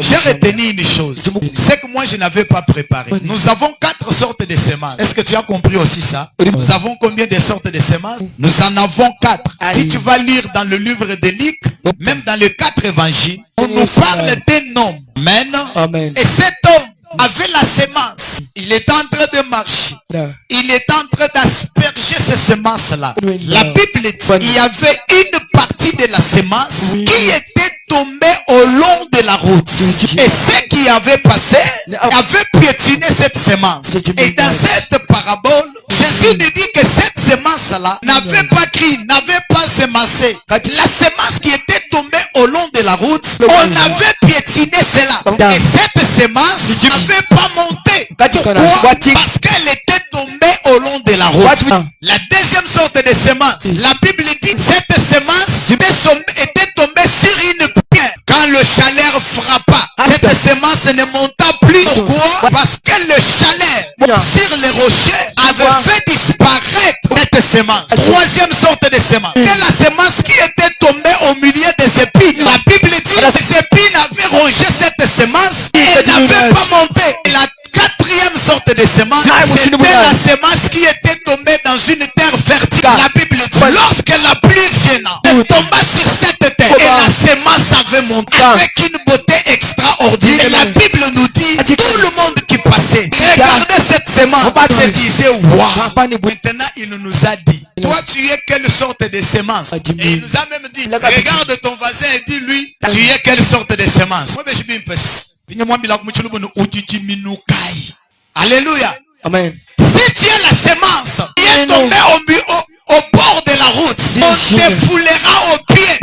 J'ai retenu une chose. C'est que moi je n'avais pas préparé. Nous avons 4 sortes de semences. Est-ce que tu as compris aussi ça? Nous avons combien de sortes de semences? Nous en avons 4. Si tu vas lire dans le livre de Luc, même dans les 4 évangiles, on nous parle d'un homme. Amen. Et cet homme avait la semence. Il était en train de marcher. Il était en train d'asperger ces semences-là. La Bible dit qu'il y avait une partie de la semence qui était tombée au long de la route. Et ceux qui avaient passé avaient piétiné cette semence. Et dans cette parabole, Jésus nous dit que cette semence-là n'avait pas crié, n'avait pas semancé. La semence qui était tombée au long de la route, on avait piétiné cela. Et cette semence n'avait pas monté. Pourquoi? Parce qu'elle était tombée au long de la route. La deuxième sorte de semence, la Bible dit que cette semence était tombée sur une pierre. Quand le chaleur frappa, cette semence ne monta plus. Pourquoi? Parce que le chaleur sur les rochers avait fait disparaître cette semence. Troisième sorte de semence, c'est la semence qui était tombée au milieu des épines. La Bible dit que les épines avaient rongé cette semence et elle n'avait pas monté. La quatrième sorte de semence, c'était la semence qui était tombée dans une terre fertile. La Bible dit, lorsque la pluie vient, elle tomba sur cette terre et la semence avait monté avec une beauté extraordinaire. Et la Bible nous dit, tout le monde qui passait regardait cette semence se disait, waouh. Maintenant il nous a dit, toi tu es quelle sorte de semence? Et il nous a même dit, regarde ton voisin et dis-lui, tu es quelle sorte de semence? Alléluia. Amen. Si tu es la semence qui est tombée au bord de la route, on te foulera aux pieds.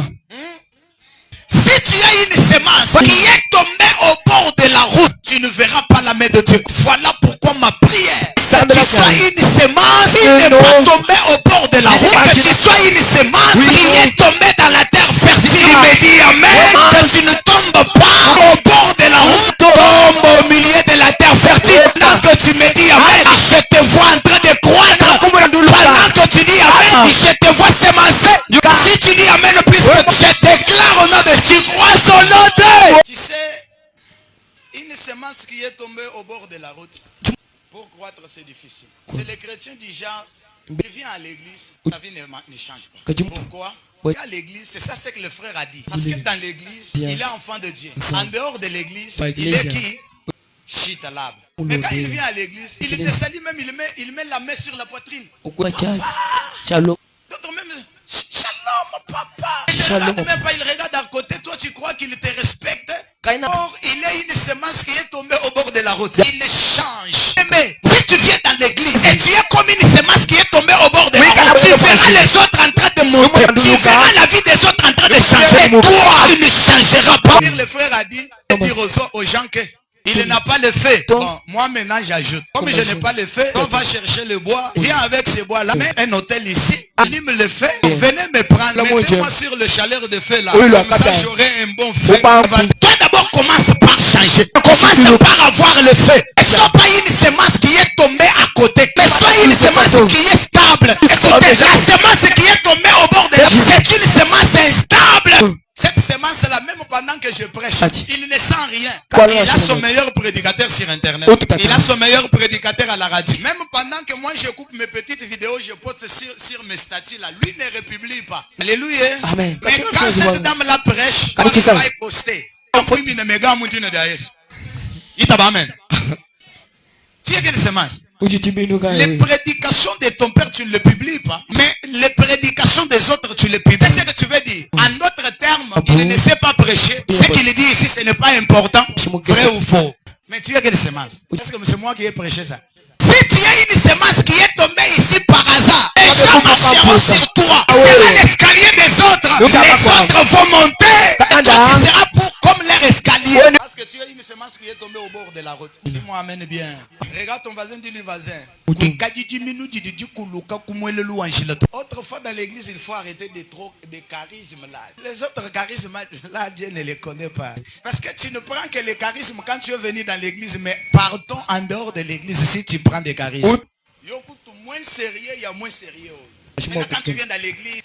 Si tu as une semence qui est tombée au bord de la route, tu ne verras pas la main de Dieu. Voilà pourquoi ma prière, que tu sois une semence qui n'est pas tombée au bord de la route, que tu sois une semence qui est tombée dans la terre fertile. Il me dit amen, que tu ne tombes pas au bord de la route, tombe au milieu de la terre fertile. Pendant que tu me dis amen, je te vois en train de croître. Pendant que tu dis amen, je te vois semencer. Si tu dis amen plus que je déclare au nom de Jésus, crois son nom de... Tu sais, une semence qui est tombée au bord de la route, pour croître c'est difficile. C'est les chrétiens du genre, il vient à l'église, ta vie ne change pas. Pourquoi? À l'église, c'est ça ce que le frère a dit. Parce que dans l'église, il est enfant de Dieu. En dehors de l'église, il est qui? Chitalab. Mais quand il vient à l'église, il te salue même, il met la main sur la poitrine. Shalom. D'autres même, shalom papa. Il ne regarde même pas, il regarde à côté. Toi tu crois qu'il te respecte? Or, il est une semence qui est tombée au bord de la route. Il change. Mais si tu viens dans l'église et tu es comme une semence qui est tombée au bord de la route, tu verras les autres en train de monter. Tu verras la vie des autres en train de changer. Toi, tu ne changeras pas. Le frère a dit, dire aux gens que il n'a pas le fait. Bon, moi maintenant j'ajoute. Comme je n'ai pas le fait, on va chercher le bois. Viens avec ce bois là. Mets un hôtel ici. Il me le fait. Venez me prendre. Mettez-moi sur le chaleur de feu là. Comme ça j'aurai un bon feu. Toi d'abord commence par changer. Commence par avoir le feu. Ne sois pas une semence qui est tombée à côté. Mais sois une semence qui est stable. La semence qui est tombée au bord de la route, c'est une semence instable. Cette semence-là, même pendant que je prêche, il ne sent rien. Il a son meilleur prédicateur sur Internet. Il a son meilleur prédicateur à la radio. Même pendant que moi, je coupe mes petites vidéos, je poste sur mes statuts là. Lui ne republie pas. Alléluia. Amen. Mais quand cette dame-là prêche, il va poster. Amen. Tu es quelle semence? Les prédications de ton père, tu ne les publies pas. Mais les prédications des autres, tu les publies. C'est ce que tu veux dire. En d'autres termes, il ne sait pas prêcher. Ce qu'il dit ici, ce n'est pas important. Vrai ou faux? Mais tu as quelle semence? Est-ce que c'est moi qui ai prêché ça? Si tu as une semence qui est tombée ici par hasard, les gens marcheront sur toi. C'est l'escalier des autres. Les autres vont monter. Et toi, tu seras comme leur escalier. Parce que tu as une semence qui est tombée au bord de la route. Dis-moi, amène bien. Regarde ton voisin, dis-lui voisin. Autrefois dans l'église, il faut arrêter des charismes là. Les autres charismes là, Dieu ne les connaît pas. Parce que tu ne prends que les charismes quand tu es venu dans l'église, mais partons en dehors de l'église si tu prends des charismes. Moins sérieux, il y a moins sérieux. Maintenant, quand tu viens dans l'église,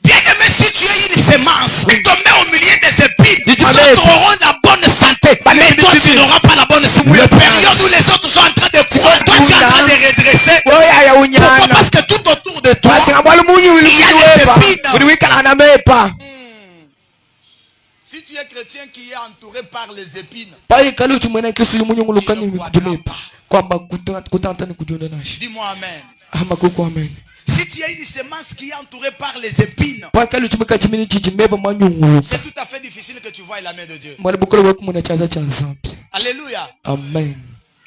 bien aimé que si tu as une semence, Oui. tu mets au milieu des épines, Dis-tu les Amen. autres auront la bonne santé. Amen. Mais toi, tu n'auras pas la bonne santé. Oui. La période où les autres sont en train de croître, toi, tu es en train de redresser. Oya Pourquoi? unyana. Parce que tout autour de toi, Wachingambwa lumunyu il y a des wepa. épines. Uri wikala na mepa. Si tu es chrétien qui est entouré par les épines, Pai kalu tumwena Kristo lumunyu ngulukani Tu ne wikutume. crois pas. Kwamba kutantani kujona nashi. dis-moi amen. Ama kuko amen. Si tu as une semence qui est entourée par les épines, Pai kalu tumika chimini chichimeba manyunguluka. c'est tout à fait difficile que tu vois la main de Dieu. Mwali bukolo weku muna chaza cha zambi. Alléluia. Amen.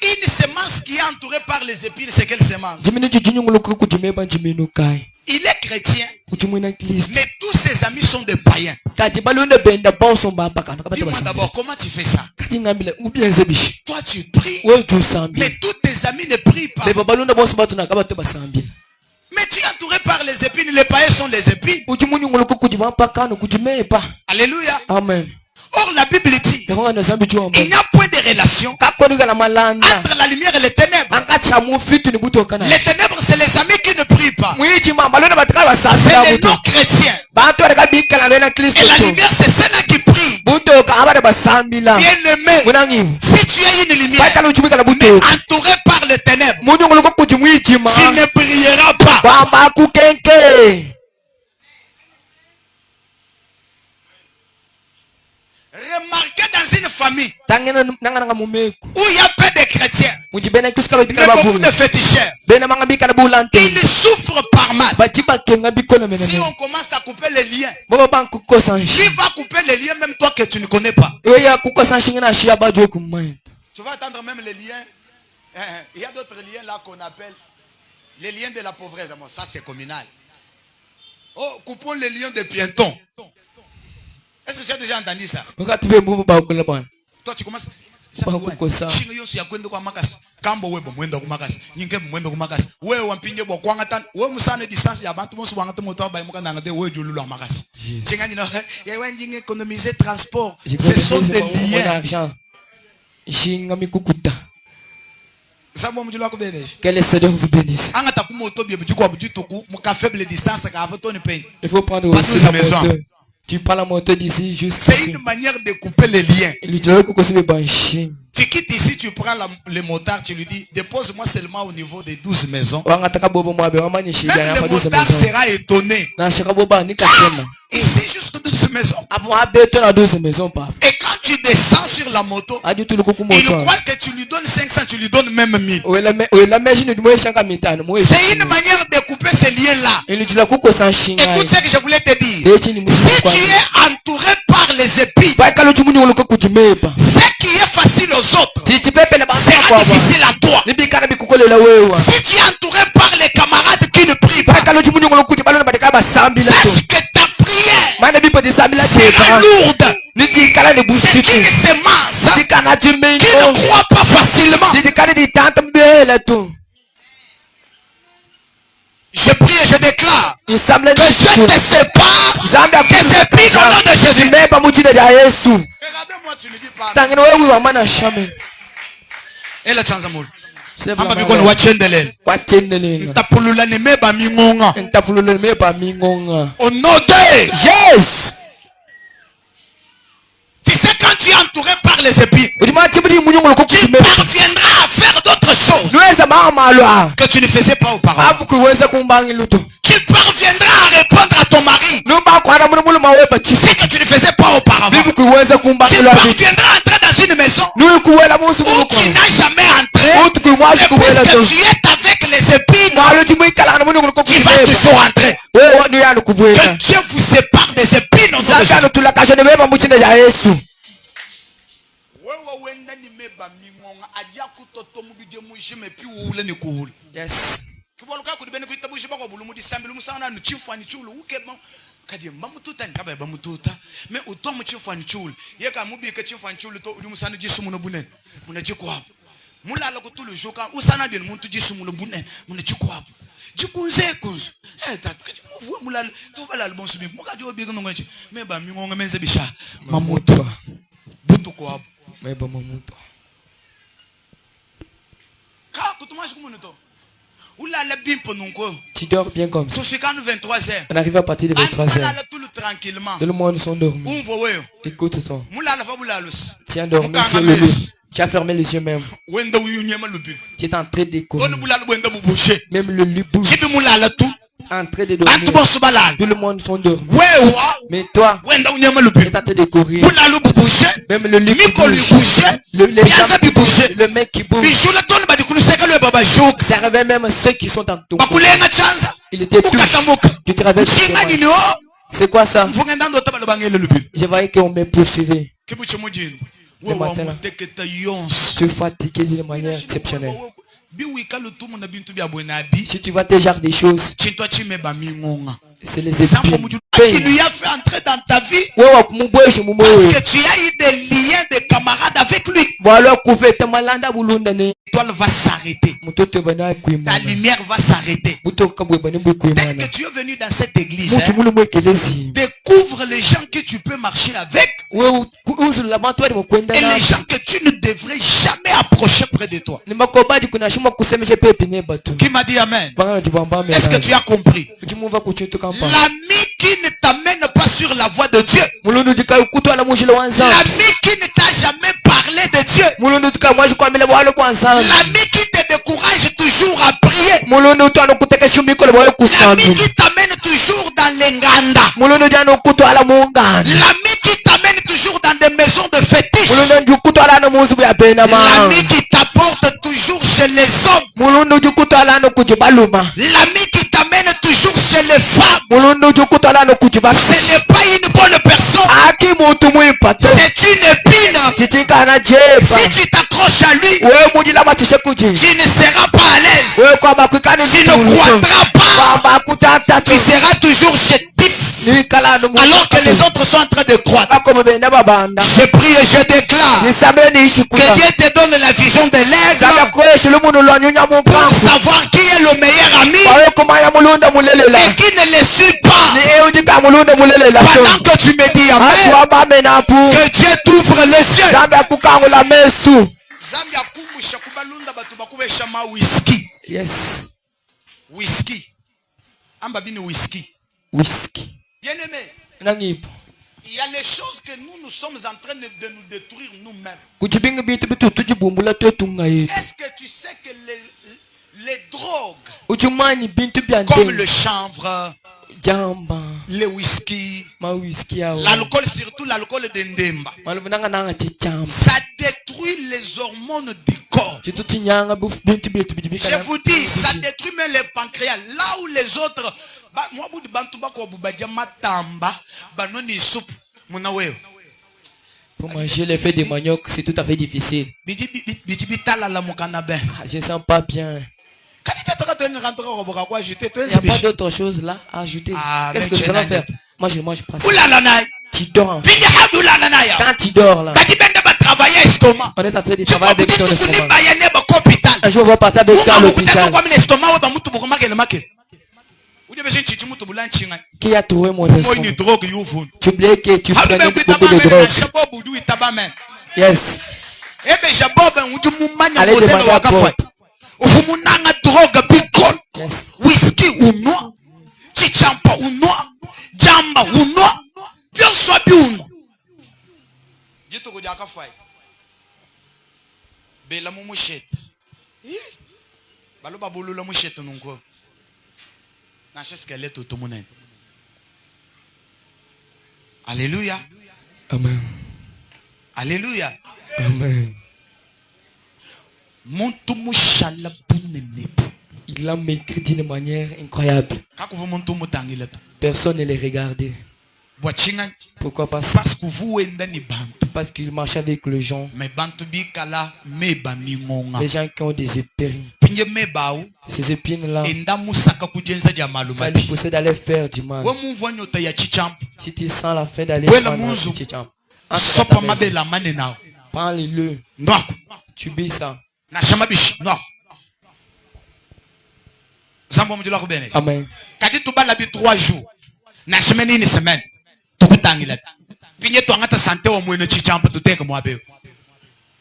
Une semence qui est entourée par les épines, c'est quelle semence? Jimini chichinyunguluka kujimeba njiminu kai. Il est chrétien, Kuchumwena Kristo. mais tous ses amis sont des païens. Kati balunde benda bonso mbapa kana kabata Dis-moi basambila. d'abord, comment tu fais ça? Kati ngambile ubienze bishi. Toi, tu pries, Wewe tu sambi. mais tous tes amis ne prient pas. Beba balunde bonso batu na kabata basambila. Mais tu es entouré par les épines, les païens sont les épines. Uchimunyunguluka kujimapa kana kujimepa. Alléluia. Amen. Or, la Bible dit, Yahonga na zambi chuo il n'y a point de relation kakoriga na malanda. entre la lumière et les ténèbres. Angacha mufitu ni buto kana. Les ténèbres, c'est les amis qui ne prient pas. Mwiji mambalonde bataka C'est basambila les buto. non-chrétiens. Bantu bareka bikala bena Kristo Et la to. lumière, c'est celle qui prie. Buto ka abade basambila. Bien-aimé, Munangi. si tu as une lumière Bakala uchumika na mais buto. entourée par les ténèbres, Munyunguluka kujimwijima. tu ne brilleras pas. Kwamba kukenke. Remarquez dans une famille Tangena nangana mumeku. où il y a peu de chrétiens, Mujibena Kristo ka mais bikala beaucoup babu. de féticheurs, Bena manga bikala bulante. ils souffrent par mal. Bachiba kenga bikola Si menene. on commence à couper les liens, Baba banku kosa qui nshi. va couper les liens même toi que tu ne connais pas? Oya kukosa nshi ngina shi abajwe kumai. Tu vas attendre même les liens. Il y a d'autres liens là qu'on appelle les liens de la pauvreté. Bon, ça c'est communal. Oh, coupons les liens de piétons. Est-ce que tu as déjà entendu ça? Wakati be bubu ba kula bwana. Toi tu commences. Ba kukosa. Shingo yosi ya kwenda kwa makasi. Kambo webo mwenda kwa makasi. Nyinge mwenda kwa makasi. Wewe wampinge bo kwanga tan. Wewe musane distance ya bantu bonso wanga moto ba imuka nanga de wewe jolulu kwa makasi. Chinga ni no. Ya wenjinge économiser transport. Ce sont des liens. Shinga mikukuta. Sabo mjulu wako beneje. Que le Seigneur vous bénisse. Anga takumo otobi bujiko abutuku muka faible distance ka apoto ni pain. Il faut prendre Pas aussi tous la les maisons. moto. Tu prends la moto d'ici C'est jusqu'ici. une manière de couper les liens. Il lui dit que c'est banchi. Tu quittes ici, tu prends le motard, tu lui dis dépose-moi seulement au niveau des 12 maisons. Wangataka bobo mwabe wamani shiga Même ya le maduze motard maison. sera étonné. Na shaka boba ni katema. Ici jusqu'aux 12 maisons. Apo abeto na 12 maisons pa. Et quand tu descends sur la moto, Adi tuluko ku il moto. croit que tu lui donnes 500, tu lui donnes même 1000. Oela meji ni mwe shanga mitano mwe. C'est une manière de couper ces liens-là. Il lui dit la kuko san shinga. Écoute ce que je voulais te dire. Dechi ni Si mwe tu es entouré par les épines, Ba kalo chumunyu nguluko kujimepa. ce qui est facile aux autres Titi pepe na basa sera kwa ba. difficile à toi. Ni bikana bikukolela wewa. Si tu es entouré par les camarades qui ne prient Ba pas, kalo chumunyu nguluko kujibalo na badika basambi la. sache que ta prière Mana bipo de sambi la sera teba. lourde. Niti kala ni C'est bushitu. une semence Tika na qui jimeno. ne croit pas facilement. Niti kala di tanta mbele tu. Je prie et je déclare Il semble que Dieu te sépare Zambia des épines au nom de Jésus. kuzimepa muchine ya Yesu. Regardez-moi, tu ne dis pas. Tangene wewe wa mana shame. Et la chanza mulu. Sema Amba bikono wachendelele. Wachendelenga. Ntapulula ni meba mingonga. Ntapulule mepa mingonga. Au nom de. Yes. Tu sais quand tu es entouré par les épines, Udima tibudi munyongolo ko tu kuzimepa. parviendras à faire d'autres choses Luweza mama lwa. que tu ne faisais pas auparavant. Avu kuweza kumbangi luto. Tu parviendras à répondre à ton mari Nuba kwa na mulu mawepa ce chifu. que tu ne faisais pas auparavant. Bibi kuweza kumbangi Tu lwa. parviendras à entrer dans une maison Nuwe kuwela musu où muko. tu n'as jamais entré. Utu kumwashi Mais kuwela puisque to. tu es avec les épines, Mwalo jumuikala na munyongolo ko tu vas kuzimepa. toujours entrer. Wewe ndio yanu Que kubwela. Dieu vous sépare des épines au nom de Jésus. Sasa tulakasha ne mepa muchine ya Yesu. Wewe wenda ni meba mingonga aja kutoto mubije mujime pi uule ni kuule. Yes. Kiboluka kudibene kuitabushi bako bulumudi sambi musana no chifu ani chulu ukeba kadi mamututa nkaba bamututa me utwa mu chifu ani chulu yeka mubike chifu ani chulu to umusana jisu muno bunen muna jikwa mulala kutulu joka usana bien muntu jisu muno bunen muna jikwa jikunze kunzu tatu kadi muvu mulala to balala bonsu bi mukadi obike no ngwe meba mingonga menze bisha mamutu butu kwa Meba mamuto. Ka kutumashi kumunuto. Oula la bimpo nunko. Tu dors bien comme ça. Sofika nous 23h. On arrive à partir de 23h. Tout le tranquillement. Tout le monde sont dormis. Ouvre-le. Écoute-toi. Moulala va moulalos. Tu es endormi sur le lit. Tu as fermé les yeux même. Wenda uyunyema lubi. Tu es en train de courir. Toni moulala wenda bubushe. Même le lit bouge. Chibi moulala tout. En train de dormir. Bantu bosu balala. Tout le monde sont dormis. Wewa. Mais toi, Wenda unyema lubi. tu es en train de courir. Moulala bubushe. Même le lit Miko lui bouge. bouge. Les Piaza gens bi bouge. le mec qui bouge. Bijula toni badikuluseka le baba chouk. Ça réveille même ceux qui sont en ton corps. Bakulenga chanza. Il était touché. Tu te réveilles. Chinga nini o? C'est quoi ça? Mfunga ndando tabalo bangele lubi. Je voyais qu'on me poursuivait. Kibu chimujini. Le matin là. Tu es fatigué d'une manière exceptionnelle. Si tu vois tes genres des choses, c'est les épines. Qui lui a fait entrer dans ta vie Parce que tu as eu des liens de camarades avec lui. L'étoile va s'arrêter. Ta lumière va s'arrêter. Dès que tu es venu dans cette église, découvre les gens que tu peux marcher avec et les gens que tu ne devrais jamais approcher près de toi. Qui m'a dit amen? Est-ce que tu as compris? L'ami qui ne t'amène pas sur la voie de Dieu, l'ami qui ne t'a jamais parlé de Dieu, l'ami qui te décourage toujours à prier, l'ami qui t'amène toujours dans les nganda, l'ami qui t'amène toujours dans des maisons de fétiches, l'ami qui t'apporte toujours chez les hommes, l'ami qui t'amène toujours chez les femmes, ce n'est pas une bonne personne, c'est une épine. Si tu t'accroches à lui, tu ne seras pas à l'aise, tu ne croîtras pas, tu seras toujours chétif alors que les autres sont en train de croître. Je prie et je déclare que Dieu te donne la vision de l'aigle pour savoir qui est le meilleur ami et qui ne le suit pas. Pendant que tu me dis amen, que Dieu t'ouvre les yeux. Yes. Whisky. Ambabini whisky. Whisky. Bien aimé. Il y a les choses que nous sommes en train de nous détruire nous-mêmes. Est-ce que tu sais que les drogues comme le chanvre, le whisky, l'alcool, surtout l'alcool de ndemba, ça détruit les hormones du corps. Je vous dis, ça détruit même les pancréas. Là où les autres pour manger les feuilles de manioc, c'est tout à fait difficile. Je ne sens pas bien. Il n'y a pas d'autre chose là à ajouter. Qu'est-ce que nous allons faire? Moi je mange pas ça. Tu dors. Quand tu dors là, on est en train de travailler avec ton estomac. Un jour on va partir avec toi à l'hôpital. Qui a trouvé mon estomac? Tu oublies que tu prenais beaucoup de drogue. Yes. Allez demander à Bob. Yes. Whisky unwa, chichampa unwa, jamba unwa, byoswa byunwa. Jito kujya akafai. Bela mu mushete. Balo babulula mushete nunko. Nashe skeleto tumunen. Alléluia. Amen. Alléluia. Amen. Muntu mushala bunene. Il l'a maîtrisé d'une manière incroyable. Personne ne les regardait. Pourquoi? Parce qu'il marchait avec les gens. Les gens qui ont des épines. Ces épines-là, ça lui poussait d'aller faire du mal. Si tu sens la fin d'aller faire du mal, prends-le. Tu bis ça. Amen. Kadi tu bala bi 3 jours. Na semaine ni semaine. Tukutangila. Pinye to ngata santé wa mwene chichampa tuteke mwabe.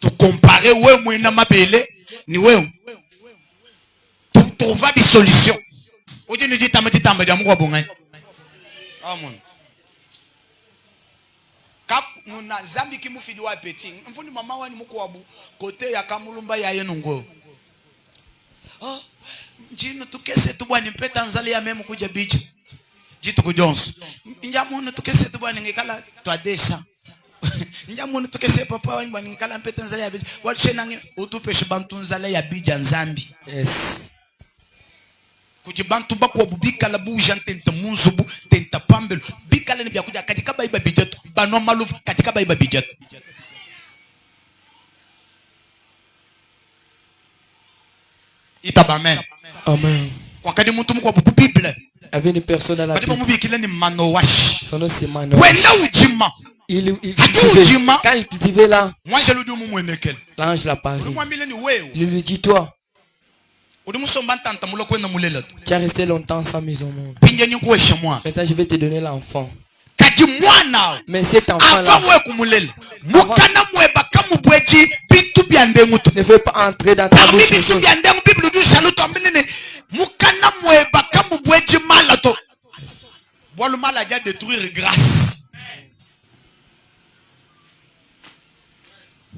Tu comparer we mwene mabele ni we. Tu trouver des solutions. Oje ni ditamba ditamba dia mukwa bonga. Amen. muna zambi ki mufidi wa peti mfundi mama wani mukwabu kote ya kamulumba ya yenungo oh njino tukese tu bwana mpeta nzali ya memu kuja bicha jitu kujonso njamuno tukese tu bwana ngikala twadesha njamuno tukese papa wani bwana ngikala mpeta nzali ya bicha watshena utupeshe bantu nzali ya bija nzambi yes kujibantu bakwa bubika la buja tenta munzubu tenta pambelo bikala ni byakuja katika baiba bijetu bano malufu katika baiba bijetu itaba amen amen kwa kadi muntu mukwa buku bible avait une personne à la Bible mubikile ni manowashi son nom c'est Manoach wena ujima il cultivait quand il cultivait là moi je lui dis mumwenekel l'ange l'a parlé il lui dit toi tu as resté longtemps sans maison monde. Maintenant je vais te donner l'enfant. Mais cet enfant là ne veut pas entrer dans ta bouche. Le mal a déjà détruire grâce.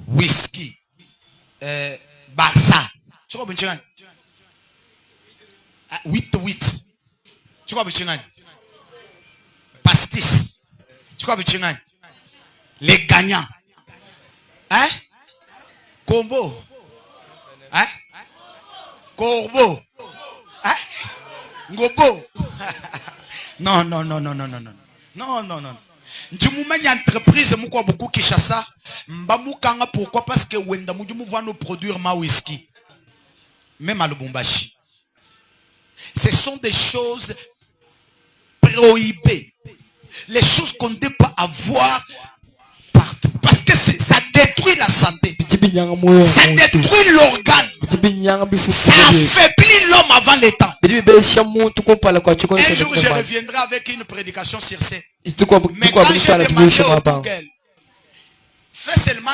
Whisky. Barça. Tu vois, 8. Tu vois, pastis. Tu vois, les gagnants. Hein? Combo. Hein? Corbeau. Hein? Ngobo. Non. Njimumenya entreprise mukwa beaucoup Kinshasa. Mbamukanga pourquoi? Parce que wenda mujumu va nous produire ma whisky. Même à Lubumbashi. Ce sont des choses prohibées. Les choses qu'on ne peut pas avoir partout. Parce que ça détruit la santé. Ça détruit l'organe. Ça affaiblit l'homme avant les temps. Un jour, je reviendrai avec une prédication sur ça. Mais quand j'ai demandé au Google, fais seulement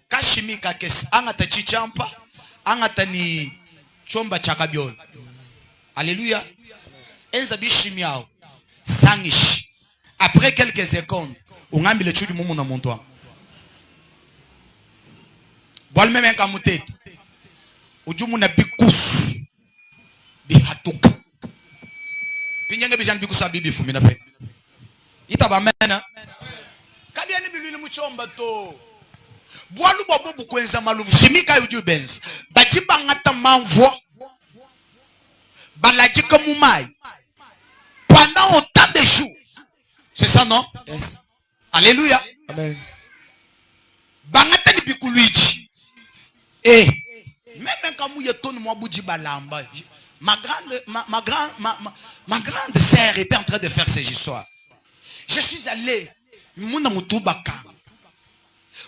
kashimi kakes. Angata chichampa, angata ni chomba chakabiol. Alléluia. Enza bishimiao. Sangish. Après quelques secondes, on a mis le chou du moment dans mon toit. Boal même un kamute. Ujumu na bikus. Bihatuka. Pinyenge bijan bikus abibi fumina pe. Itaba mena. Kabiani bilulu muchomba to. Boalu bobo bukwenza maluvu. Shimika yuju benz. Bajiba ngata manvo. Balajika mumai. Pendant autant de jours. C'est ça, non? Yes. Alléluia. Amen. Bangata ni bikuluiji. Eh. Même quand mouye ton moi bouji balamba. Ma grande sœur était en train de faire ces histoires. Je suis allé. Muna mutubaka.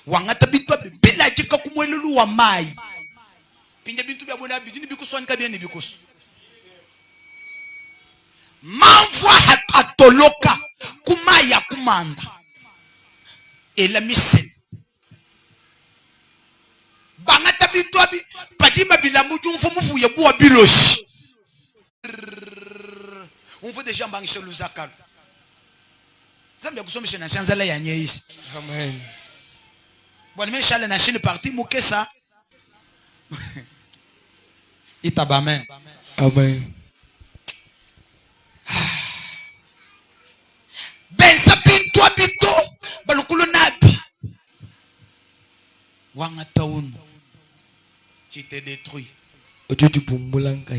Wangata bitwa bila jika kumwelulu wa mai. Pinja bintu bya bona bidini bikuswani kabien bikus. Manvoa atoloka kumaya kumanda. Et la mise. Bangata bitwa bi pajiba bilamuju mfumu ya bua biloshi. On veut déjà bangisha luzakal. Zambia kusomesha na shanzala ya nyeisi. Amen. Bon mais chale na chine parti mukesa. Itaba amen. Amen. Benza bintu abito balukulu nabi. Wangataun. Tu te détruis.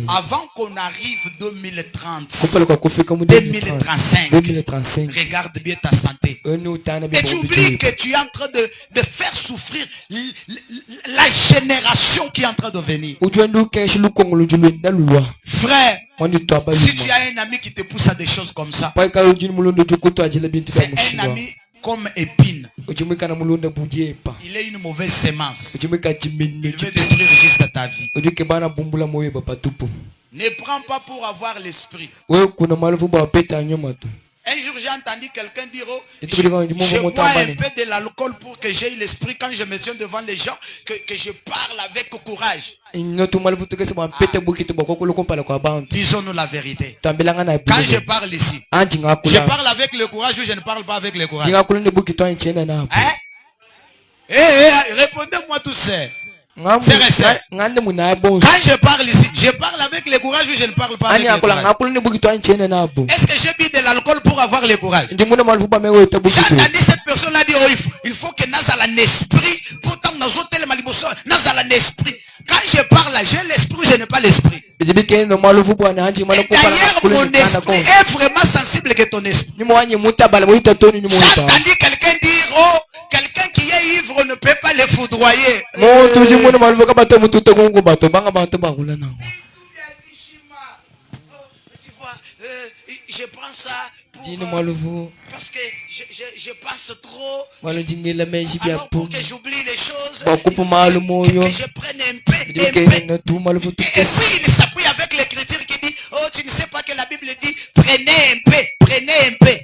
Avant qu'on arrive 2030, 2035, regarde bien ta santé. Et tu oublies que tu es en train de faire souffrir la génération qui est en train de venir. Frère, si tu as un ami qui te pousse à des choses comme ça, c'est un ami comme épine. Il est une mauvaise sémence. Il veut détruire juste ta vie. Ne prends pas pour avoir l'esprit. Un jour, j'ai j'ai entendu quelqu'un dire, oh, je bois un peu de l'alcool pour que j'aie l'esprit quand je me tiens devant les gens, que je parle avec courage. Disons-nous la vérité. Quand je parle ici, je parle avec le courage ou je ne parle pas avec le courage? Hein? Répondez-moi tous ça. Quand je parle ici, je parle avec le courage ou je ne parle pas avec le courage? Est-ce que j'ai bu de l'alcool pour avoir le courage? J'ai entendu cette personne-là dire, oh, il faut que nous ayons l'esprit. Pourtant, nous avons l'esprit. Quand je parle, j'ai l'esprit ou je n'ai pas l'esprit? D'ailleurs, mon esprit est vraiment sensible que ton esprit. J'ai entendu quelqu'un dire, oh, quelqu'un qui est ivre ne peut pas le foudroyer. Je prends ça parce que je pense trop. Alors pour que j'oublie les choses, que je prenne un peu. Et puis il s'appuie avec l'écriture qui dit, oh, tu ne sais pas que la Bible dit, prenez un peu, prenez un peu.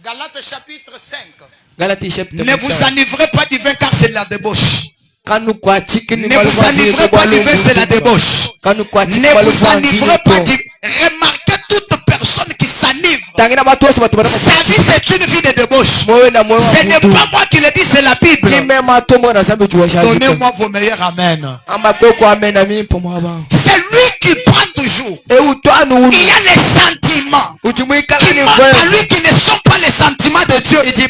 Galates chapitre 5. Ne vous enivrez pas du vin car c'est la débauche. Ne vous enivrez pas du vin, c'est la débauche. Ne vous enivrez pas du... Remarquez toute personne qui s'enivre. Sa vie, c'est une vie de débauche. Ce n'est pas moi qui le dis, c'est la Bible. Donnez-moi vos meilleurs amen. C'est lui qui prend toujours. Il y a les sentiments qui montrent à lui qui ne sont pas les sentiments de Dieu, mais qui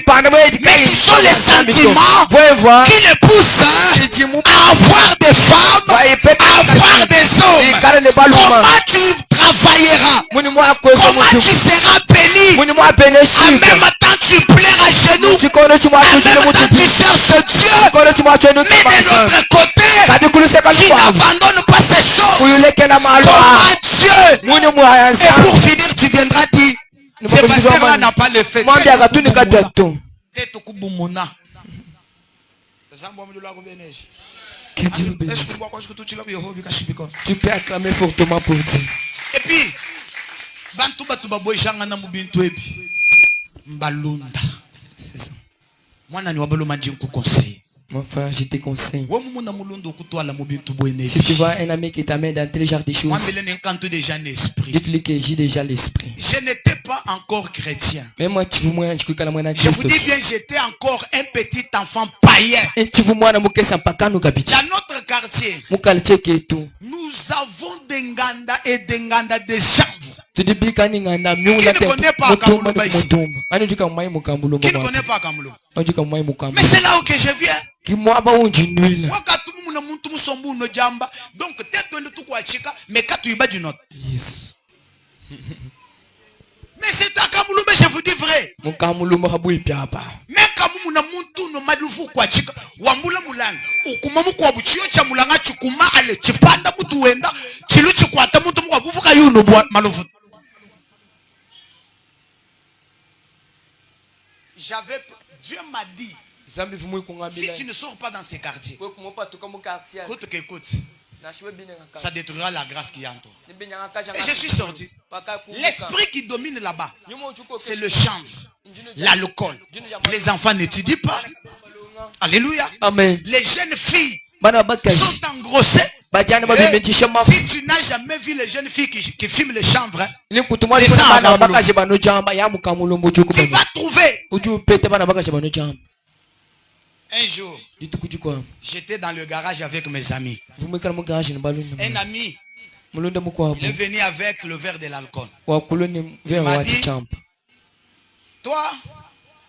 sont les sentiments qui le poussent à avoir des femmes, à avoir des hommes. Comment tu travailleras? Comment tu seras béni? En même temps tu pleures à genoux, en même temps tu cherches Dieu, mais de l'autre côté tu n'abandonnes pas ces choses. Comment Dieu? Et pour finir tu viendras dire, ce pasteur-là n'a pas le fait. Tu peux acclamer fortement pour Dieu. Et puis, c'est ça. Mon frère, je te conseille. Si tu vois un ami qui t'amène dans tel genre de choses, dites-lui que j'ai déjà l'esprit. Je n'étais pas encore chrétien. Mais moi, je vous dis bien, j'étais encore un petit enfant païen. Dans notre quartier, nous avons des nganda et des nganda des chanvres. Qui ne connaît pas Kamulumba ici? Qui ne connaît pas Kamulumba? Mais c'est là où que je viens. Donc mais c'est à Kamulumba, je vous dis vrai. Mais Kamulumba muntu no malufu kwa chika wambula mulanga ukumamu kwa buchiyo cha mulanga chukuma ale chipanda mutu wenda chilu chikwata muntu mwa bufuka yuno bwa malufu. Dieu m'a dit, si tu ne sors pas dans ces quartiers, écoute, ça détruira la grâce qui est en toi. Et je suis sorti. L'esprit qui domine là-bas, c'est le chanvre, l'alcool. Les enfants n'étudient pas. Alléluia. Amen. Les jeunes filles sont engrossées. Si tu n'as jamais vu les jeunes filles qui filment le chanvre, tu vas trouver. Un jour, j'étais dans le garage avec mes amis. Un ami, il est venu avec le verre de l'alcool. Il m'a dit, toi,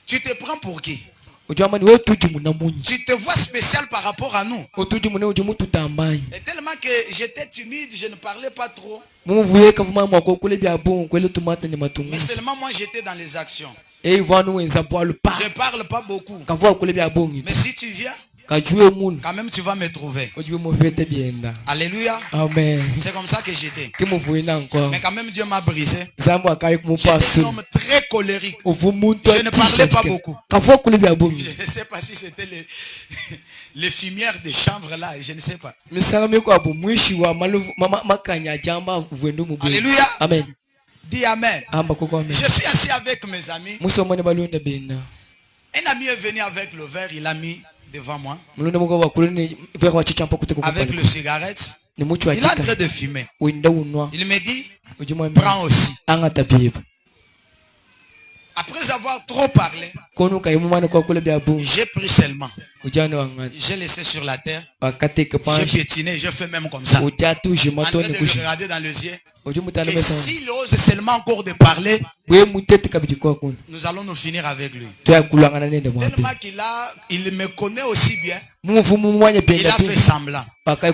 tu te prends pour qui? Tu te vois spécial par rapport à nous. Et tellement que j'étais timide, je ne parlais pas trop. Mais seulement moi j'étais dans les actions. Je ne parle pas beaucoup. Mais si tu viens, quand même tu vas me trouver. Alléluia. Amen. C'est comme ça que j'étais. Mais quand même Dieu m'a brisé. J'étais un homme très colérique. Je ne parlais pas beaucoup. Je ne sais pas si c'était les fumières des chambres là. Je ne sais pas. Alléluia. Amen. Dis Amen. Je suis assis avec mes amis. Un ami est venu avec le verre, il l'a mis devant moi. Avec le cigarette. Il est en train de fumer. Il me dit, prends aussi. Après avoir trop parlé, j'ai pris seulement. J'ai laissé sur la terre. J'ai piétiné, j'ai fait même comme ça. En train de regarder dans les yeux. Et s'il ose seulement encore de parler, nous allons nous finir avec lui. Tellement qu'il me connaît aussi bien. Il a fait semblant. Après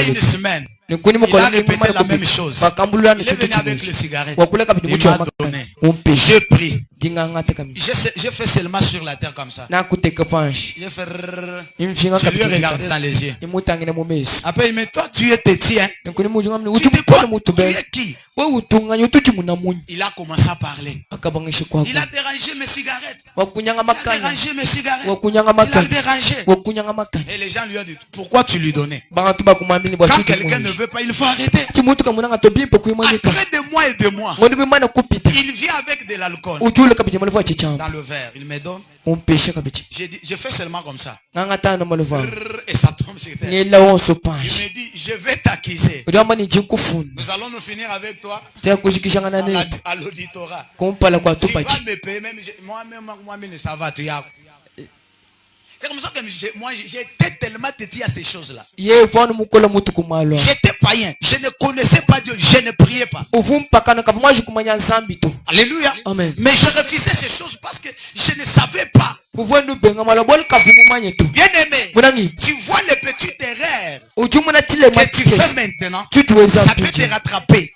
une semaine, il a répété la même chose. Il est venu avec le cigarette. Il m'a donné. J'ai pris. J'ai fait seulement sur la terre comme ça. J'ai fait. Je lui ai regardé dans les yeux. Après, il me dit, toi, tu es petit, hein? Tu dis quoi? Tu es qui? Il a commencé à parler. Il a dérangé mes cigarettes. Il a dérangé mes cigarettes. Il a dérangé. Et les gens lui ont dit, pourquoi tu lui donnais? Quand quelqu'un ne veut pas, il faut arrêter. Après des mois et des mois, il vient avec de l'alcool dans le verre. Il me donne. Je fais seulement comme ça. Et ça tombe sur terre. Il me dit, je vais t'accuser. Nous allons nous finir avec toi à l'auditorat. Tu vas me payer, même moi-même, ça va, tu as. C'est comme ça que moi j'étais tellement têtu à ces choses-là. J'étais païen, je ne connaissais pas Dieu, je ne priais pas. Alléluia. Amen. Mais je refusais ces choses parce que je ne savais pas. Bien aimé, tu vois les petites erreurs que tu fais maintenant, ça peut te rattraper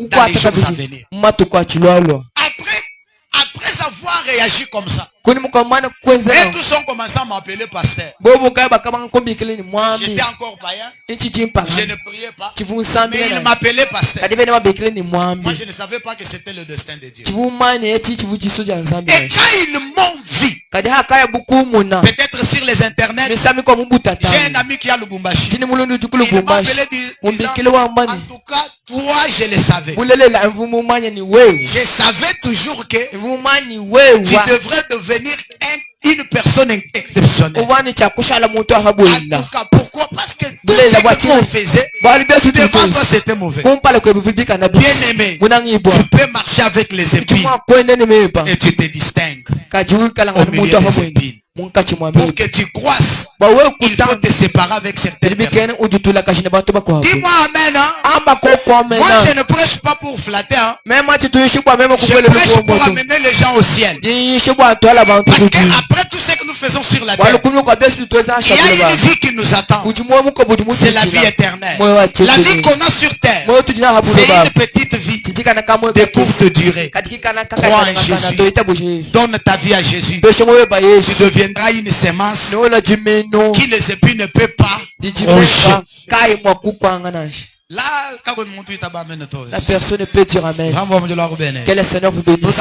dans les jours à venir. Après avoir réagi comme ça, et tous ont commencé à m'appeler pasteur. J'étais encore païen. Je ne priais pas. Mais ils m'appelaient pasteur. Moi, je ne savais pas que c'était le destin de Dieu. Et quand ils m'ont vu, peut-être sur les internets, j'ai un ami qui a le Lubumbashi. Il m'a appelé disant, en tout cas, toi, je le savais. Je savais toujours que tu devrais devenir une personne exceptionnelle. En tout cas, pourquoi? Parce que tout ce que tu en faisais, devant toi, c'était mauvais. Bien aimé, tu peux marcher avec les épines et tu te distingues au milieu des épines. Pour que tu croisses, il faut te séparer avec certaines personnes. Dis-moi amen. Hein? Moi, je ne prêche pas pour flatter. Hein? Je prêche pour amener les gens au ciel. Parce qu'après tout ce que nous faisons sur la terre, il y a une vie qui nous attend. C'est la vie éternelle. La vie qu'on a sur terre, c'est une petite vie de courte durée. Crois en Jésus. Donne ta vie à Jésus. Tu deviendras une sémence qui les épines ne peuvent pas ronger. Là, la personne peut dire amen. Que le Seigneur vous bénisse.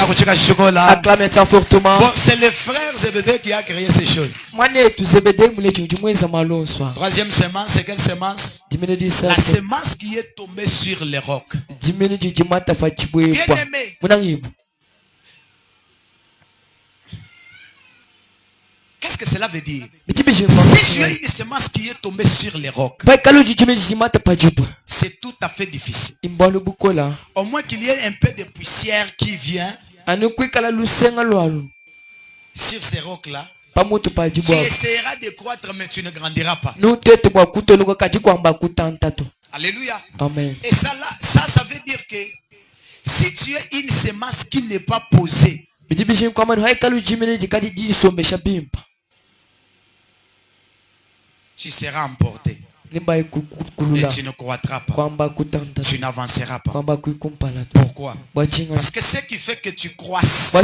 Acclamez fortement. Bon, c'est le frère Zébédée qui a créé ces choses. Troisième sémence, c'est quelle sémence? La sémence qui est tombée sur les rocs. Bien aimé. Qu'est-ce que cela veut dire? Si tu as une semence qui est tombée sur les rocs, c'est tout à fait difficile. Au moins qu'il y ait un peu de poussière qui vient sur ces rocs-là. Tu essaieras de croître, mais tu ne grandiras pas. Alléluia. Amen. Et ça veut dire que si tu as une semence qui n'est pas posée, tu seras emporté. Et tu ne croîtras pas. Tu n'avanceras pas. Pourquoi? Parce que ce qui fait que tu croisses, ce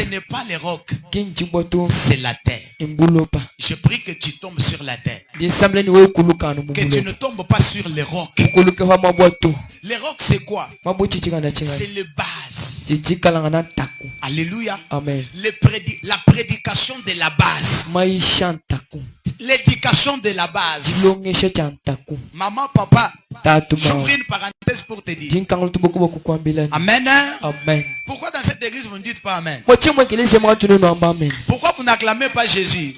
n'est pas les rocs, c'est la terre. Je prie que tu tombes sur la terre. Que tu ne tombes pas sur les rocs. Les rocs, c'est quoi? C'est les bases. Alléluia. Amen. La prédication de la base. L'éducation de la base. Maman, papa, j'ouvre une parenthèse pour te dire. Amen. Amen. Pourquoi dans cette église vous ne dites pas Amen? Pourquoi vous n'acclamez pas Jésus?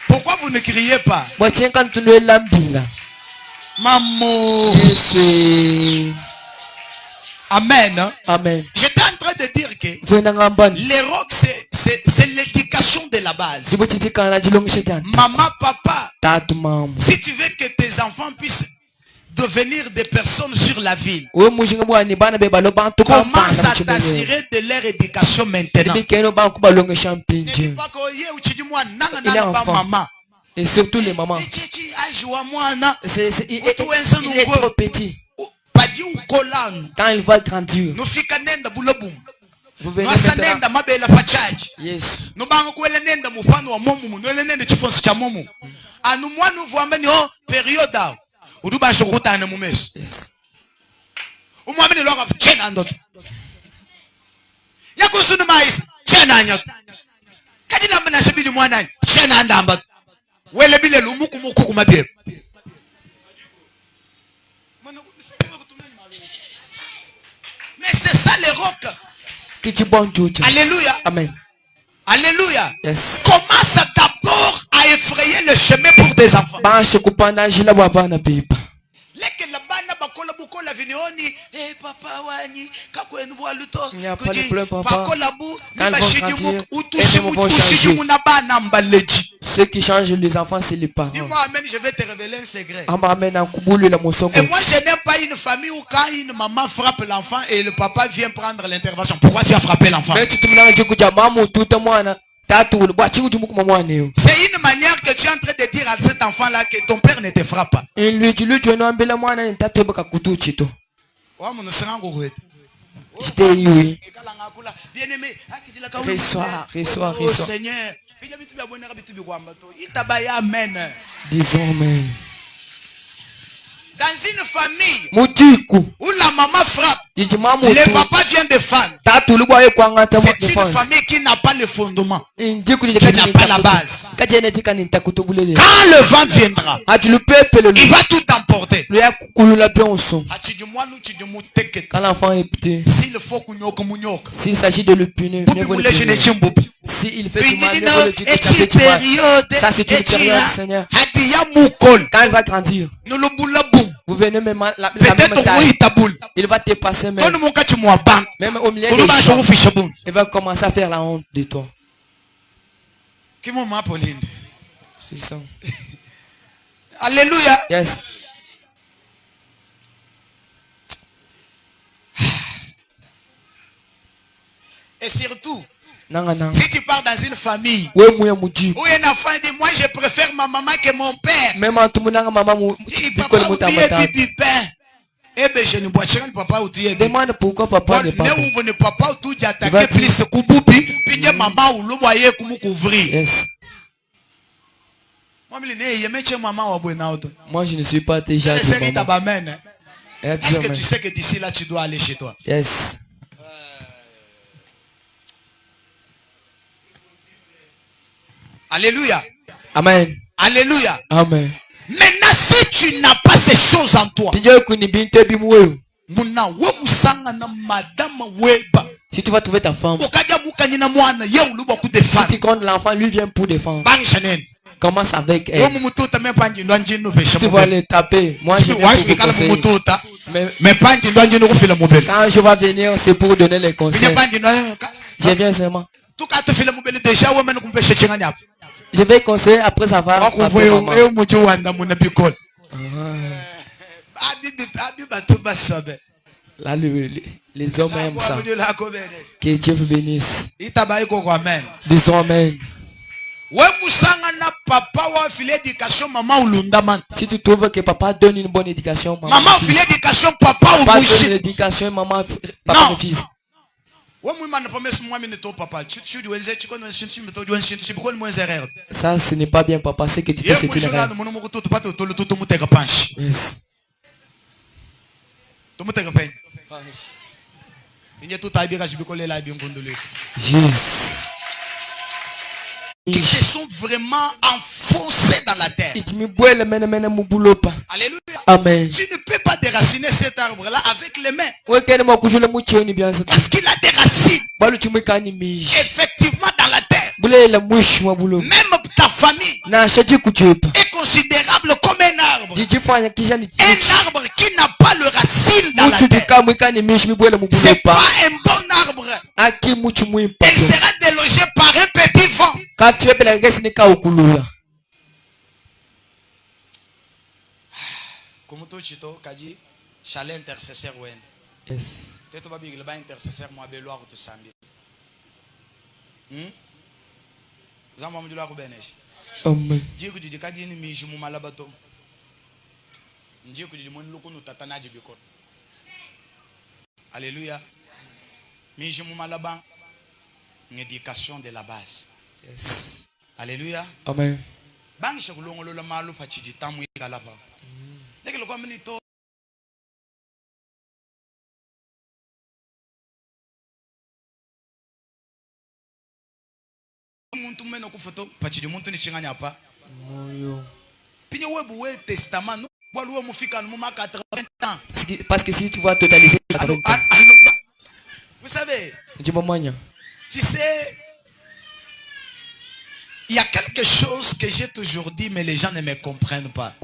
Pourquoi vous ne criez pas? Maman. Amen. Amen. J'étais en train de dire que les rocs, c'est l'éducation de la base. Maman, papa, si tu veux que tes enfants puissent devenir des personnes sur la ville, commence à t'assurer de leur éducation maintenant. Il est enfant. Et surtout les mamans. Il est trop petit. Quand il va grandir, vous venez maintenant. Yes. Mais c'est ça les rocs. Alléluia. Amen. Alléluia. Yes. Commence d'abord à effrayer le chemin pour tes enfants. Il n'y a pas de pleurs, papa. Quand ils vont grandir, ceux qui changent les enfants, c'est les parents. Dis-moi Amen, je vais te révéler un secret. Et moi, je n'aime pas une famille où quand une maman frappe l'enfant et le papa vient prendre l'intervention. Pourquoi tu as frappé l'enfant? C'est une manière que tu es en train de dire à cet enfant-là que ton père ne te frappe pas. Reçois. Seigneur. Disons Amen. Dans une famille où la maman frappe, le papa vient défendre. C'est une famille qui n'a pas le fondement, qui n'a pas la base. Quand le vent viendra, il va tout emporter. Quand l'enfant est petit, s'il s'agit de le punir, s'il fait du mal, ça c'est une période, Seigneur. Quand il va grandir, vous venez même la même taille, il va te passer même au milieu des gens, il va commencer à faire la honte de toi. C'est ça. Alléluia. Yes. Et surtout, si tu pars dans une famille où un enfant dit moi je préfère ma maman que mon père. Même demande pourquoi papa n'est pas bon. Yes. Moi je ne suis pas déjà de maman. Est-ce que tu sais que d'ici là tu dois aller chez toi? Yes. Alléluia. Amen. Alléluia. Amen. Maintenant, si tu n'as pas ces choses en toi, si tu vas trouver ta femme, si tu comptes l'enfant, lui vient pour défendre. Commence avec elle. Si tu vas les taper, moi je viens pour vous conseiller. Mais quand je vais venir, c'est pour donner les conseils. Je viens seulement. Je vais conseiller après avoir frappé maman. Là, les hommes aiment ça. Que Dieu vous bénisse. Disons Amen. Si tu trouves que papa donne une bonne éducation, maman file éducation, papa ou donne l'éducation, maman, papa fils. Ça, ce n'est pas bien, papa. Ce que tu fais, c'est une erreur. Yes. Yes. Qui se sont vraiment enfoncés dans la terre. Alléluia. Amen. Tu ne peux pas déraciner cet arbre-là avec les mains. Parce qu'il a des racines. Effectivement dans la terre. Même ta famille est considérable comme un arbre. Un arbre qui n'a pas le racine dans la terre. C'est pas un bon arbre. Elle sera délogée par un petit vent. Comme tout chito kaji chalet intercesseur wen. Yes. Teto ba bigla ba intercesseur mo abelo ako to sambi. Zama mo dilo ako benesh. Amen. Dieu dit kaji ni mi jumu malabato. Dieu dit mon loko no tata na jibiko. Alléluia. Mi jumu malaba. Une éducation de la base. Yes. Alléluia. Amen. Bangi shakulongo lo malu pachi di tamu ikalaba. Dès que le communito muntu meno kufoto pachi di muntu ni chinganya pa. Moyo. Pinye webu we testament waluwe mufika mu 80 ans. Parce que si tu vas totaliser 80 ans. Vous savez, tu sais, il y a quelque chose que j'ai toujours dit, mais les gens ne me comprennent pas.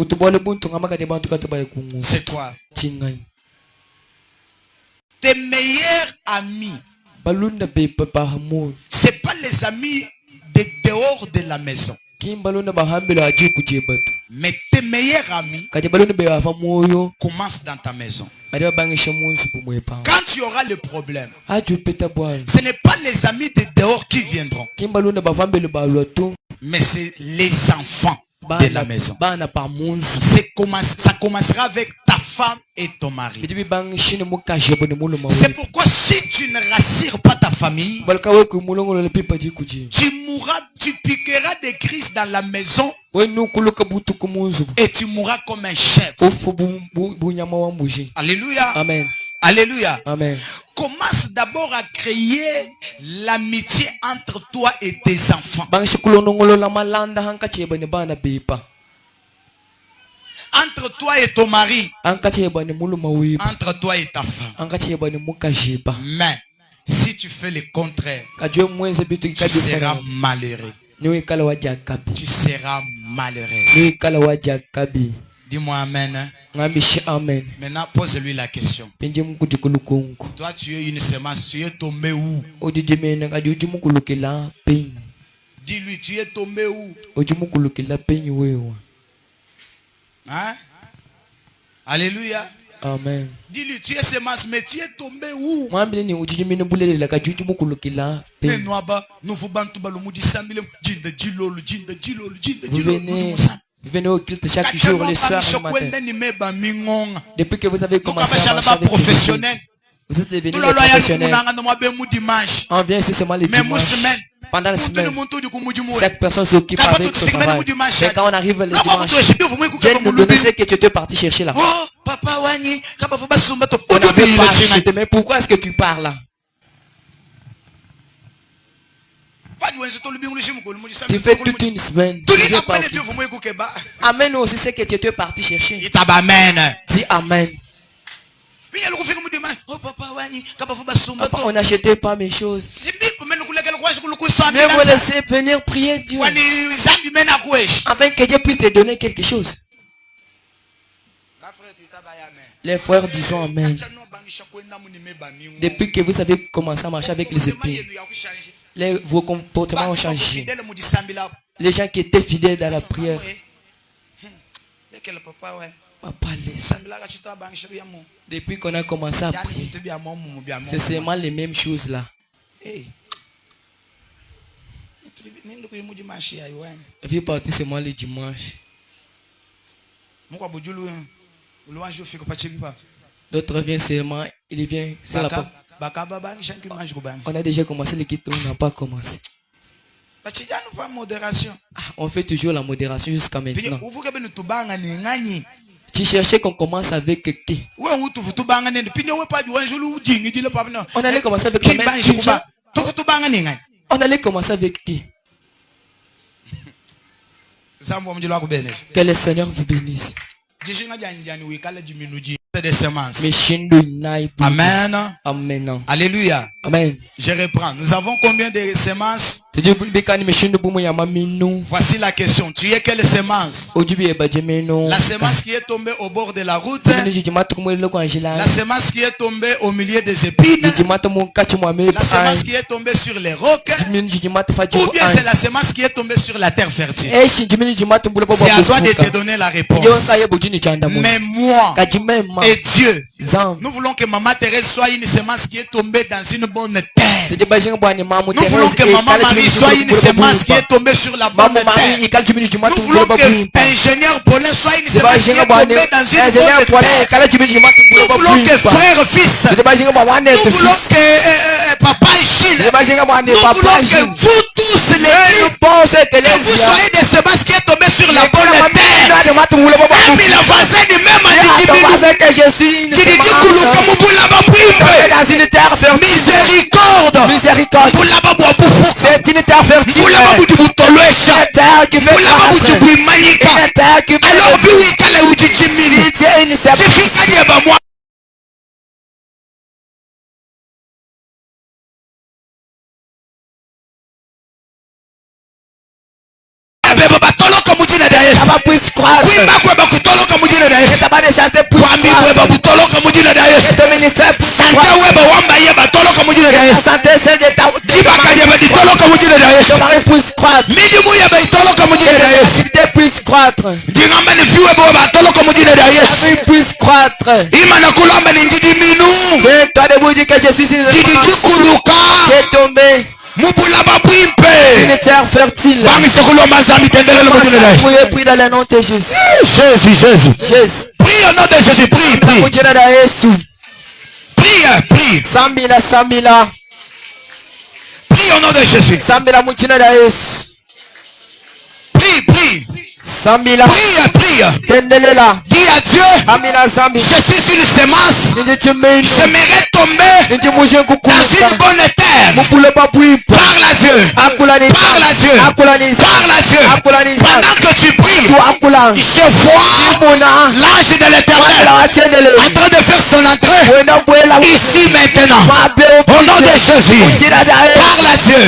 C'est quoi? Tes meilleurs amis, c'est pas les amis de dehors de la maison. Mais tes meilleurs amis commencent dans ta maison. Quand tu auras le problème, ce n'est pas les amis de dehors qui viendront, mais c'est les enfants de la maison. Ça commencera avec ta femme et ton mari. C'est pourquoi si tu ne rassures pas ta famille, tu mourras, tu piqueras des crises dans la maison et tu mourras comme un chef. Alléluia. Amen. Alléluia. Amen. Commence d'abord à créer l'amitié entre toi et tes enfants. Entre toi et ton mari. Entre toi et ta femme. Mais si tu fais le contraire, tu seras malheureux. Tu seras malheureuse. Dis-moi amen. Amen. Maintenant, pose-lui la question. Toi, tu es une semence. Tu es tombé où? Dis-lui, tu es tombé où? Hein? Alléluia. Amen. Dis-lui, tu es semence, mais tu es tombé où? Vous venez au culte chaque jour, les soirs et le matin. Depuis que vous avez commencé à marcher avec professionnel, vous êtes devenu professionnel. On vient ici seulement les dimanches. Pendant la semaine, chaque personne s'occupe avec son travail. Mais quand on arrive le dimanche, viens nous donner ce que tu étais parti chercher là. Oh, papa Wani, mais pourquoi est-ce que tu pars là? Tu fais toute une semaine. Amène aussi ce que tu étais parti chercher. Dis amen. Papa, on n'achetait pas mes choses. Mais vous laissez venir prier Dieu afin que Dieu puisse te donner quelque chose. Les frères disons amen. Depuis que vous avez commencé à marcher avec les épées, vos comportements ont changé. Les gens qui étaient fidèles à la prière. Papa, depuis qu'on a commencé à prier, c'est seulement les mêmes choses là. Viens partir seulement le dimanche. D'autres viennent seulement, il vient, c'est la porte. On a déjà commencé, les quittes, on n'a pas commencé. On fait toujours la modération jusqu'à maintenant. Tu cherchais qu'on commence avec qui? On allait commencer avec le même. On allait commencer avec qui? Que le Seigneur vous bénisse. Des semences. Amen. Amen. Alléluia. Amen. Je reprends. Nous avons combien de semences? Voici la question. Tu es quelle semence? La semence qui est tombée au bord de la route. La semence qui est tombée au milieu des épines. La semence qui est tombée sur les rocs. Ou bien c'est la semence qui est tombée sur la terre fertile. C'est à toi de te donner la réponse. Mais moi et Dieu, nous voulons que Maman Thérèse soit une semence qui est tombée dans une bonne terre. Nous voulons que Maman Marie soit une semence qui est tombée sur la bonne terre. Nous voulons que ingénieur Paulin soit une semence qui est tombée dans une bonne terre. Nous voulons que frère fils, nous voulons que papa Gilles, nous voulons que vous tous les filles, que vous soyez des semences qui est tombée sur la bonne terre. Même la voisine même a dit je suis une semence dans une terre fertile. Miséricorde. C'est une terre fertile. Une terre qui fait grâce. Une terre qui fait grâce. Si tu es une semence, ça puisse croître. Ça va déjà te pousser. Ton ministère puisse croître. La santé, c'est de ta ton mari puisse croître. L'activité puisse croître. Il puisse croître. C'est toi debout, dis que je suis une semence qui est tombée. Une terre fertile. Prie dans le nom de Jésus. Jésus. Prie au nom de Jésus. Prie. Prie. Sambila. Prie au nom de Jésus. Sambila muchina da Yesu. Prie. Sambila. Prie. Tendelela. Dis à Dieu. Amina Zambi. Je suis une semence. J'aimerais tomber dans une bonne terre. Parle à Dieu. Pendant que tu pries, je vois l'ange de l'Éternel en train de faire son entrée ici maintenant. Au nom de Jésus, parle à Dieu.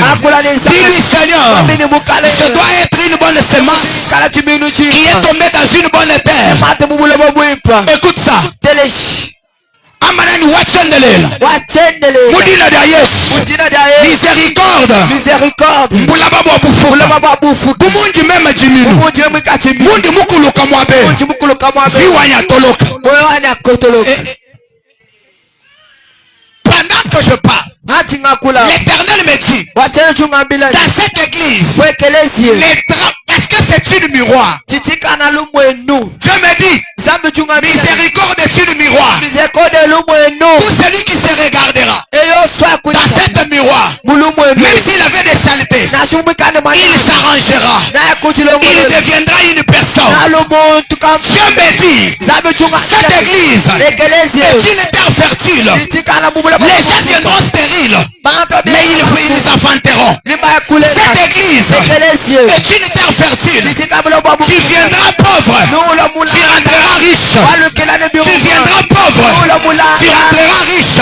Dis-lui, Seigneur, je dois être une bonne semence qui est tombée dans une bonne terre. Écoute ça. Miséricorde. Pendant que je parle, l'Éternel me dit, dans cette église, parce que c'est une miroir, Dieu me dit, miséricorde est une miroir. Tout celui qui se regardera dans cette miroir, même s'il avait des saletés, il s'arrangera. Il deviendra une personne. Dieu me dit, cette église est une terre fertile. Les gens viendront stériles, mais ils enfanteront. Cette église est une terre fertile. Tu viendras pauvre, tu rentreras riche. Tu viendras pauvre, tu rentreras riche.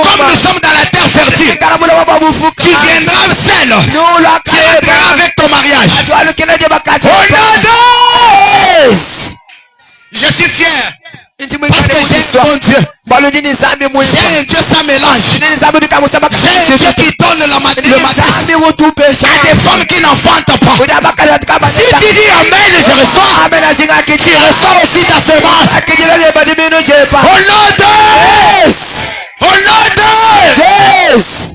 Comme nous sommes dans la terre fertile, tu viendras seul, tu rentreras avec ton mariage. Je suis fier. Parce que j'ai un bon Dieu. J'ai un Dieu sans mélange. J'ai un Dieu qui donne le matin à des femmes qui n'enfantent pas. Si tu dis Amen, je reçois. Tu reçois aussi ta semence. Au nom de Jésus.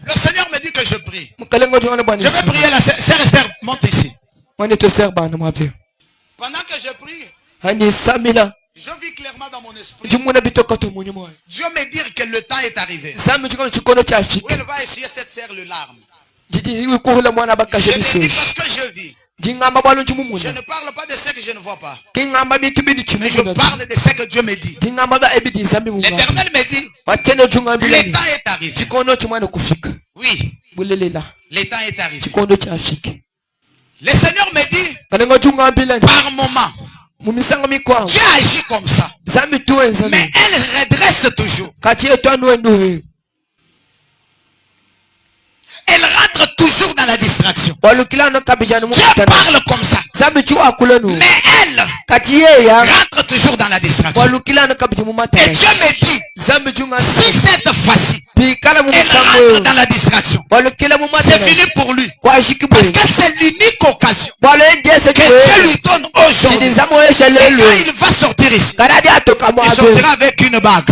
Le Seigneur me dit que je prie. vais prier la sœur Esther, monte ici. Pendant que je prie, je vis clairement dans mon esprit. Dieu me dit que le temps est arrivé. Où elle va essuyer cette sœur le larme. Je le dis parce que je vis. Je ne parle pas de ce que je ne vois pas. Mais je parle de ce que Dieu me dit. L'Éternel me dit, le temps est arrivé. Oui, le temps est arrivé. Le Seigneur me dit, par moment, Dieu agit comme ça. Mais elle redresse toujours. Elle rentre toujours dans la distraction. Dieu parle comme ça. Mais elle rentre toujours dans la distraction. Et Dieu me dit, si cette fois-ci, elle rentre dans la distraction, c'est fini pour lui. Parce que c'est l'unique occasion que Dieu lui donne aujourd'hui. Et quand il va sortir ici, il sortira avec une bague.